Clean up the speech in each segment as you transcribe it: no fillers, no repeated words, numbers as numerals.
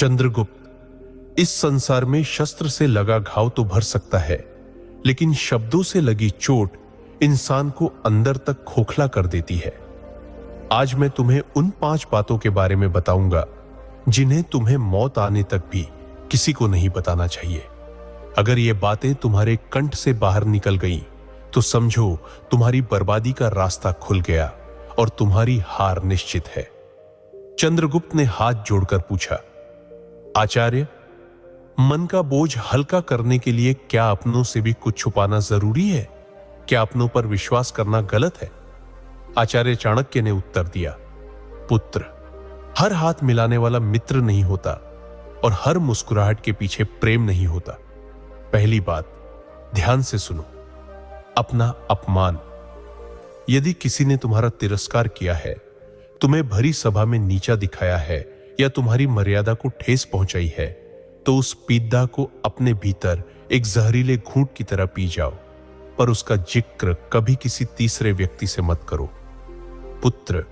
चंद्रगुप्त, इस संसार में शस्त्र से लगा घाव तो भर सकता है, लेकिन शब्दों से लगी चोट इंसान को अंदर तक खोखला कर देती है। आज मैं तुम्हें उन 5 बातों के बारे में बताऊंगा जिन्हें तुम्हें मौत आने तक भी किसी को नहीं बताना चाहिए। अगर ये बातें तुम्हारे कंठ से बाहर निकल गईं, तो समझो तुम्हारी बर्बादी का रास्ता खुल गया और तुम्हारी हार निश्चित है। चंद्रगुप्त ने हाथ जोड़कर पूछा, आचार्य, मन का बोझ हल्का करने के लिए क्या अपनों से भी कुछ छुपाना जरूरी है? क्या अपनों पर विश्वास करना गलत है? आचार्य चाणक्य ने उत्तर दिया, पुत्र, हर हाथ मिलाने वाला मित्र नहीं होता और हर मुस्कुराहट के पीछे प्रेम नहीं होता। पहली बात, ध्यान से सुनो, अपना अपमान। यदि किसी ने तुम्हारा तिरस्कार किया है, तुम्हें भरी सभा में नीचा दिखाया है या तुम्हारी मर्यादा को ठेस पहुंचाई है, तो उस पीड़ा को अपने भीतर एक जहरीले घूंट की तरह पी जाओ, पर उसका जिक्र कभी किसी तीसरे व्यक्ति से मत करो। पुत्र,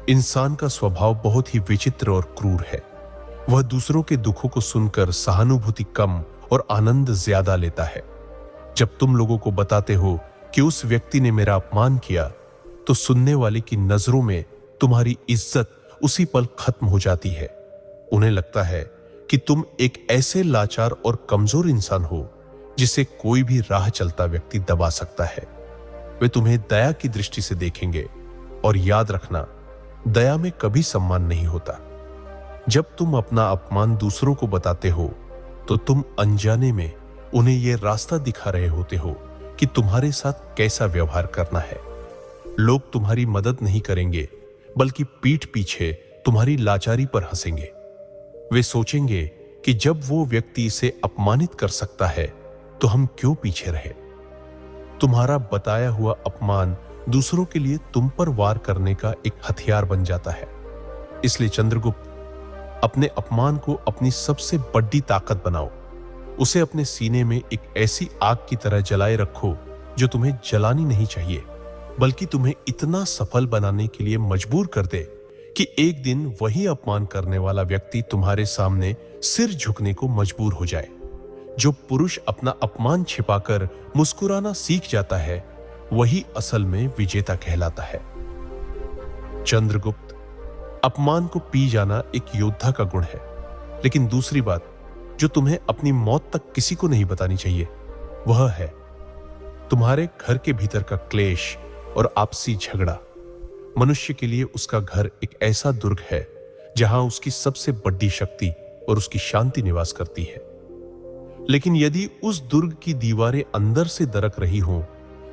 इंसान का स्वभाव बहुत ही विचित्र और क्रूर है। वह दूसरों के दुखों को सुनकर सहानुभूति कम और आनंद ज्यादा लेता है। जब तुम लोगों को बताते हो कि उस व्यक्ति ने मेरा अपमान किया, तो सुनने वाले की नजरों में तुम्हारी इज्जत उसी पल खत्म हो जाती है। उन्हें लगता है कि तुम एक ऐसे लाचार और कमजोर इंसान हो जिसे कोई भी राह चलता व्यक्ति दबा सकता है। वे तुम्हें दया की दृष्टि से देखेंगे, और याद रखना, दया में कभी सम्मान नहीं होता। जब तुम अपना अपमान दूसरों को बताते हो, तो तुम अनजाने में उन्हें यह रास्ता दिखा रहे होते हो कि तुम्हारे साथ कैसा व्यवहार करना है। लोग तुम्हारी मदद नहीं करेंगे, बल्कि पीठ पीछे तुम्हारी लाचारी पर हंसेंगे। वे सोचेंगे कि जब वो व्यक्ति इसे अपमानित कर सकता है, तो हम क्यों पीछे रहे। तुम्हारा बताया हुआ अपमान दूसरों के लिए तुम पर वार करने का एक हथियार बन जाता है। इसलिए चंद्रगुप्त, अपने अपमान को अपनी सबसे बड़ी ताकत बनाओ। उसे अपने सीने में एक ऐसी आग की तरह जलाए रखो जो तुम्हें जलानी नहीं चाहिए, बल्कि तुम्हें इतना सफल बनाने के लिए मजबूर कर दे कि एक दिन वही अपमान करने वाला व्यक्ति तुम्हारे सामने सिर झुकने को मजबूर हो जाए। जो पुरुष अपना अपमान छिपाकर मुस्कुराना सीख जाता है, वही असल में विजेता कहलाता है। चंद्रगुप्त, अपमान को पी जाना एक योद्धा का गुण है, लेकिन दूसरी बात जो तुम्हें अपनी मौत तक किसी को नहीं बतानी चाहिए, वह है तुम्हारे घर के भीतर का क्लेश और आपसी झगड़ा। मनुष्य के लिए उसका घर एक ऐसा दुर्ग है जहां उसकी सबसे बड़ी शक्ति और उसकी शांति निवास करती है। लेकिन यदि उस दुर्ग की दीवारें अंदर से दरक रही हों,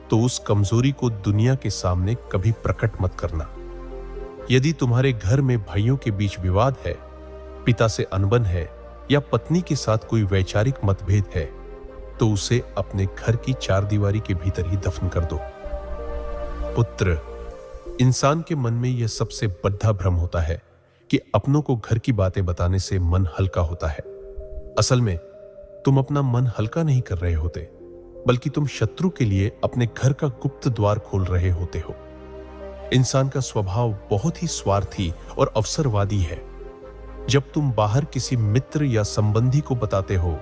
तो उस कमजोरी को दुनिया के सामने कभी प्रकट मत करना। यदि तुम्हारे घर में भाइयों के बीच विवाद है, पिता से अनबन है या पत्नी के साथ कोई वैचारिक मतभेद है, तो उसे अपने घर की 4 दीवारी के भीतर ही दफन कर दो। पुत्र, इंसान के मन में यह सबसे बड़ा भ्रम होता है कि अपनों को घर की बातें बताने से मन हल्का होता है। असल में तुम अपना मन हल्का नहीं कर रहे होते, बल्कि तुम शत्रु के लिए अपने घर का गुप्त द्वार खोल रहे होते हो। इंसान का स्वभाव बहुत ही स्वार्थी और अवसरवादी है। जब तुम बाहर किसी मित्र या संबंधी को बताते हो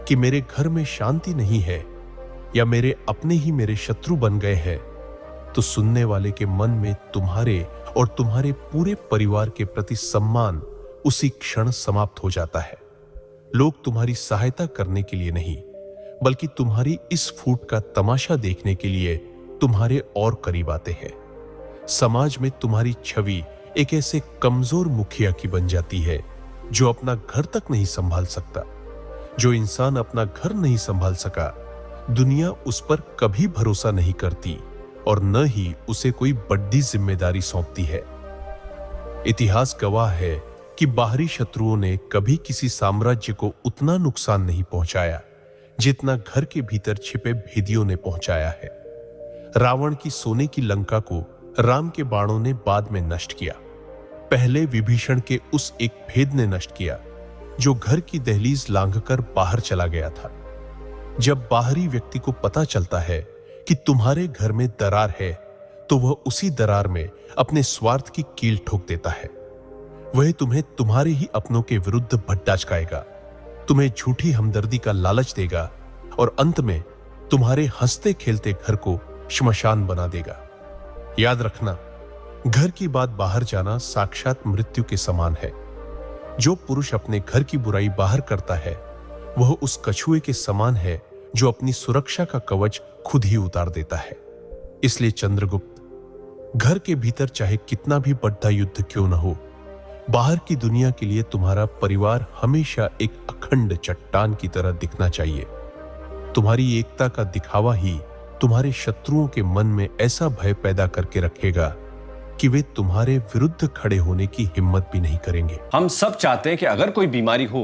कि मेरे घर में शांति नहीं है या मेरे अपने ही मेरे शत्रु बन गए हैं, तो सुनने वाले के मन में तुम्हारे और तुम्हारे पूरे परिवार के प्रति सम्मान उसी क्षण समाप्त हो जाता है। लोग तुम्हारी सहायता करने के लिए नहीं, बल्कि तुम्हारी इस फूट का तमाशा देखने के लिए तुम्हारे और करीब आते हैं। समाज में तुम्हारी छवि एक ऐसे कमजोर मुखिया की बन जाती है जो अपना घर तक नहीं संभाल सकता। जो इंसान अपना घर नहीं संभाल सका, दुनिया उस पर कभी भरोसा नहीं करती और न ही उसे कोई बड़ी जिम्मेदारी सौंपती है। इतिहास गवाह है कि बाहरी शत्रुओं ने कभी किसी साम्राज्य को उतना नुकसान नहीं पहुंचाया जितना घर के भीतर छिपे भेदियों ने पहुंचाया है। रावण की सोने की लंका को राम के बाणों ने बाद में नष्ट किया। पहले विभीषण के उस एक भेद ने नष्ट किया जो घर की दहलीज लांघकर बाहर चला गया था। जब बाहरी व्यक्ति को पता चलता है कि तुम्हारे घर में दरार है, तो वह उसी दरार में अपने स्वार्थ की कील ठोक देता है। वह तुम्हें तुम्हारे ही अपनों के विरुद्ध भट्टा चकाएगा, तुम्हें झूठी हमदर्दी का लालच देगा और अंत में तुम्हारे हंसते खेलते घर को श्मशान बना देगा। याद रखना, घर की बात बाहर जाना साक्षात मृत्यु के समान है। जो पुरुष अपने घर की बुराई बाहर करता है वह उस कछुए के समान है जो अपनी सुरक्षा का कवच खुद ही उतार देता है। इसलिए चंद्रगुप्त, घर के भीतर चाहे कितना भी बड़ा युद्ध क्यों न हो, बाहर की दुनिया के लिए तुम्हारा परिवार हमेशा एक अखंड चट्टान की तरह दिखना चाहिए। तुम्हारी एकता का दिखावा ही तुम्हारे शत्रुओं के मन में ऐसा भय पैदा करके रखेगा कि वे तुम्हारे विरुद्ध खड़े होने की हिम्मत भी नहीं करेंगे। हम सब चाहते हैं कि अगर कोई बीमारी हो